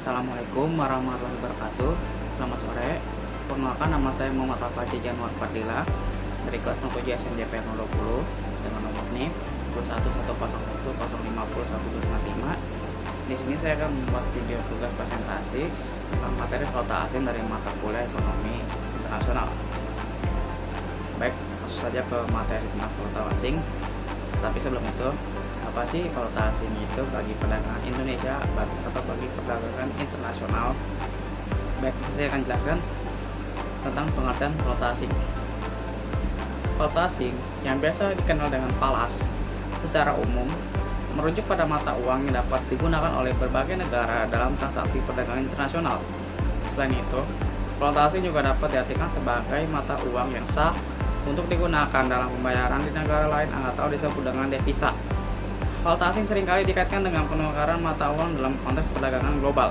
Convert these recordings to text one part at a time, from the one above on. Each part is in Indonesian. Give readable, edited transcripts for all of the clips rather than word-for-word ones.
Assalamualaikum warahmatullahi wabarakatuh. Selamat sore. Perkenalkan, nama saya Muhammad Al-Fatih Januar Fadila dari kelas 07 SMJP 020 dengan nomor NIM 211010501755. Di sini saya akan membuat video tugas presentasi tentang materi valuta asing dari mata kuliah ekonomi internasional. Baik, langsung saja ke materi tentang valuta asing. Tapi sebelum itu, apa sih valuta asing itu bagi perdagangan Indonesia atau bagi perdagangan internasional? Baik, saya akan jelaskan tentang pengertian valuta asing. Valuta asing yang biasa dikenal dengan falas secara umum merujuk pada mata uang yang dapat digunakan oleh berbagai negara dalam transaksi perdagangan internasional. Selain itu, valuta asing juga dapat diartikan sebagai mata uang yang sah untuk digunakan dalam pembayaran di negara lain atau disebut dengan devisa. Valuta asing seringkali dikaitkan dengan penukaran mata uang dalam konteks perdagangan global.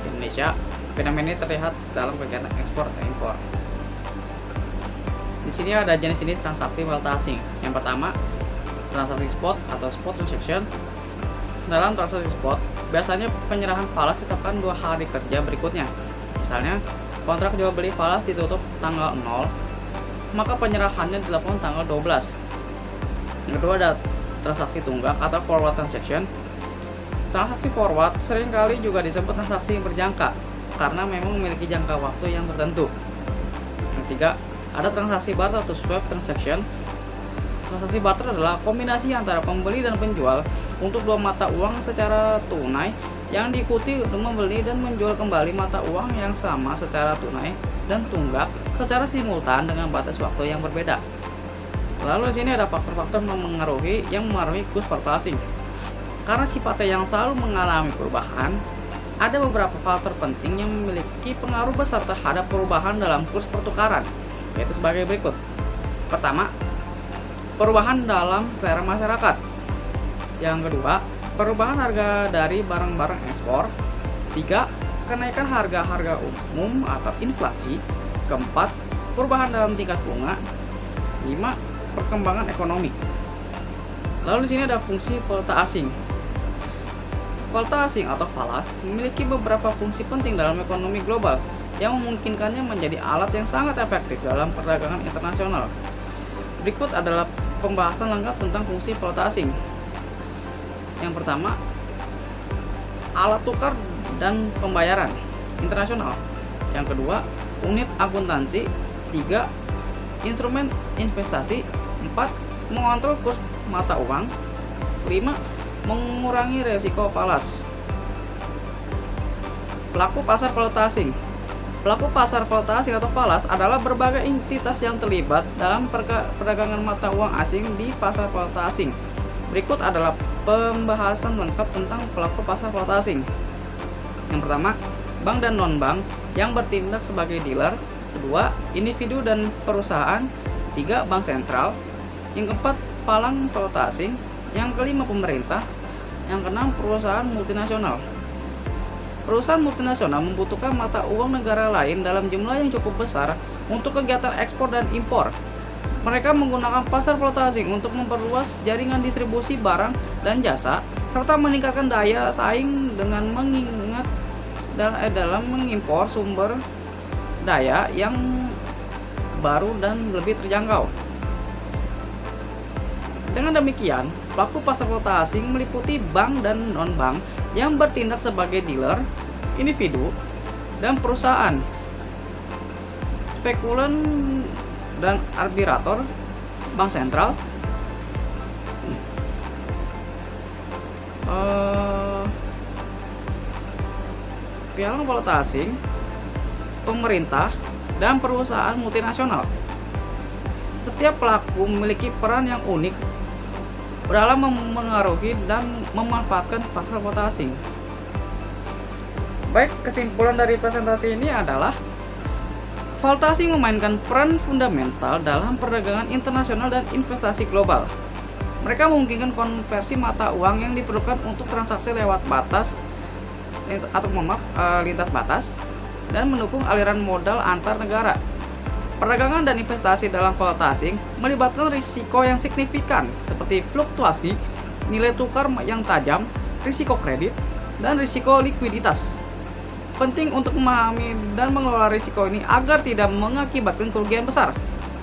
Di Indonesia, fenomena ini terlihat dalam kegiatan ekspor dan impor. Di sini ada jenis-jenis transaksi valuta asing. Yang pertama, transaksi spot atau spot transaction. Dalam transaksi spot, biasanya penyerahan falas ditetapkan 2 hari kerja berikutnya. Misalnya, kontrak jual beli falas ditutup tanggal 0, maka penyerahannya dilakukan tanggal 12. Yang kedua ada transaksi tunggak atau forward transaction. Transaksi forward seringkali juga disebut transaksi yang berjangka karena memang memiliki jangka waktu yang tertentu. Yang ketiga, ada transaksi barter atau swap transaction. Transaksi barter adalah kombinasi antara pembeli dan penjual untuk 2 mata uang secara tunai yang diikuti untuk membeli dan menjual kembali mata uang yang sama secara tunai dan tunggak secara simultan dengan batas waktu yang berbeda. Lalu di sini ada faktor-faktor yang mengaruhi kurs valuta asing. Karena sifatnya yang selalu mengalami perubahan, ada beberapa faktor penting yang memiliki pengaruh besar terhadap perubahan dalam kurs pertukaran, yaitu sebagai berikut. Pertama, perubahan dalam selera masyarakat. Yang kedua, perubahan harga dari barang-barang ekspor. 3, kenaikan harga-harga umum atau inflasi. Keempat, perubahan dalam tingkat bunga. 5, perkembangan ekonomi. Lalu di sini ada fungsi valuta asing. Valuta asing atau falas memiliki beberapa fungsi penting dalam ekonomi global yang memungkinkannya menjadi alat yang sangat efektif dalam perdagangan internasional. Berikut adalah pembahasan lengkap tentang fungsi valuta asing. Yang pertama, alat tukar dan pembayaran internasional. Yang kedua, unit akuntansi. 3, instrumen investasi. 4, mengontrol kurs mata uang. 5, mengurangi resiko falas. Pelaku pasar valuta asing. Pelaku pasar valuta asing atau falas adalah berbagai entitas yang terlibat dalam perdagangan mata uang asing di pasar valuta asing. Berikut adalah pembahasan lengkap tentang pelaku pasar valuta asing. Yang pertama, bank dan non-bank yang bertindak sebagai dealer. Kedua, individu dan perusahaan. 3, bank sentral. Yang keempat, palang valuta asing. Yang kelima, pemerintah. Yang keenam, perusahaan multinasional. Perusahaan multinasional membutuhkan mata uang negara lain dalam jumlah yang cukup besar untuk kegiatan ekspor dan impor. Mereka menggunakan pasar valuta asing untuk memperluas jaringan distribusi barang dan jasa, serta meningkatkan daya saing dengan dalam mengimpor sumber daya yang baru dan lebih terjangkau. Dengan demikian, pelaku pasar valuta asing meliputi bank dan non-bank yang bertindak sebagai dealer, individu, dan perusahaan, spekulan dan arbitrator, bank sentral, pialang valuta asing, pemerintah, dan perusahaan multinasional. Setiap pelaku memiliki peran yang unik dalam memengaruhi dan memanfaatkan pasar valuta asing. Baik, kesimpulan dari presentasi ini adalah valuta asing memainkan peran fundamental dalam perdagangan internasional dan investasi global. Mereka memungkinkan konversi mata uang yang diperlukan untuk transaksi lewat lintas batas dan mendukung aliran modal antar negara. Perdagangan dan investasi dalam valuta asing melibatkan risiko yang signifikan seperti fluktuasi nilai tukar yang tajam, risiko kredit, dan risiko likuiditas. Penting untuk memahami dan mengelola risiko ini agar tidak mengakibatkan kerugian besar.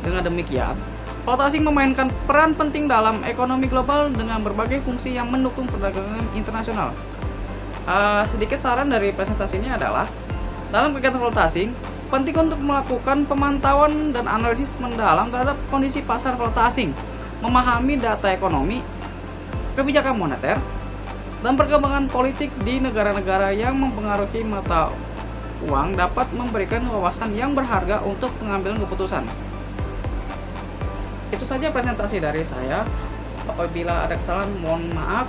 Dengan demikian, valuta asing memainkan peran penting dalam ekonomi global dengan berbagai fungsi yang mendukung perdagangan internasional. Sedikit saran dari presentasi ini adalah, dalam kegiatan valuta asing, penting untuk melakukan pemantauan dan analisis mendalam terhadap kondisi pasar valuta asing, memahami data ekonomi, kebijakan moneter, dan perkembangan politik di negara-negara yang mempengaruhi mata uang dapat memberikan wawasan yang berharga untuk pengambilan keputusan. Itu saja presentasi dari saya. Apabila ada kesalahan, mohon maaf.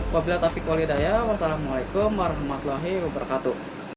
Wabillahi taufiq wal hidayah. Wassalamualaikum warahmatullahi wabarakatuh.